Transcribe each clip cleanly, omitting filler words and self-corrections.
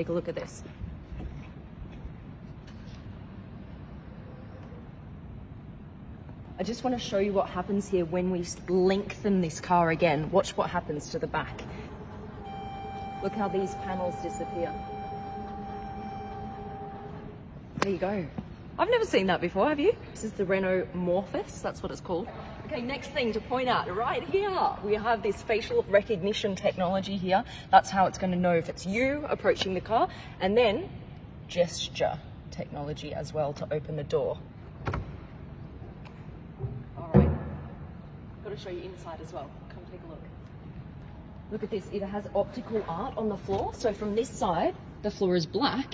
Take a look at this. I just want to show you what happens here when we lengthen this car again. Watch what happens to the back. Look how these panels disappear. There you go. I've never seen that before, have you? This is the Renault Morphus, that's what it's called. Okay, next thing to point out, right here, we have this facial recognition technology here. That's how it's going to know if it's you approaching the car, and then gesture technology as well to open the door. All right, got to show you inside as well. Come take a look. Look at this, it has optical art on the floor. So from this side, the floor is black.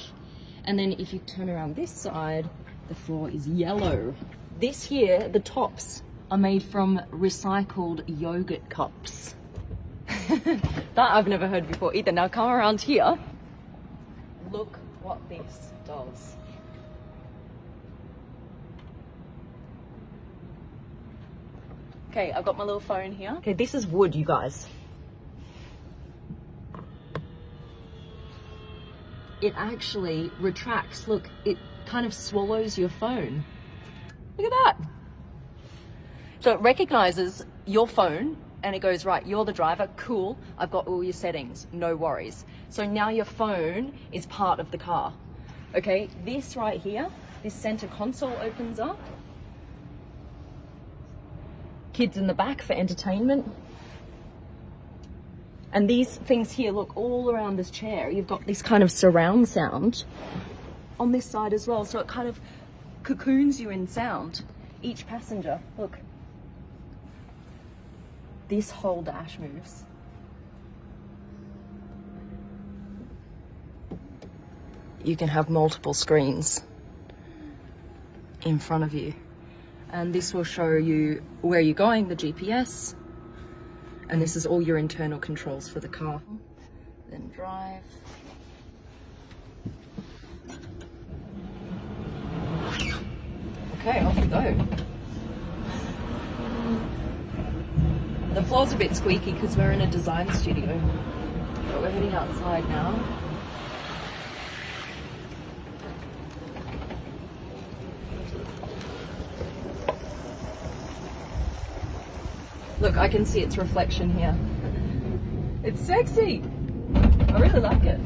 And then if you turn around this side, the floor is yellow. This here, the tops are made from recycled yogurt cups. That I've never heard before either. Now come around here. Look what this does. Okay, I've got my little phone here. Okay, this is wood, you guys. It actually retracts. Look, it kind of swallows your phone. Look at that. So it recognizes your phone and it goes, right, you're the driver, cool, I've got all your settings, no worries. So now your phone is part of the car. Okay, this right here, this center console opens up. Kids in the back for entertainment. And these things here, look, all around this chair, you've got this kind of surround sound on this side as well. So it kind of cocoons you in sound. Each passenger, look. This whole dash moves. You can have multiple screens in front of you. And this will show you where you're going, the GPS. And this is all your internal controls for the car. Then drive. Okay, off we go. The floor's a bit squeaky because we're in a design studio. But we're heading outside now. Look, I can see its reflection here. It's sexy. I really like it.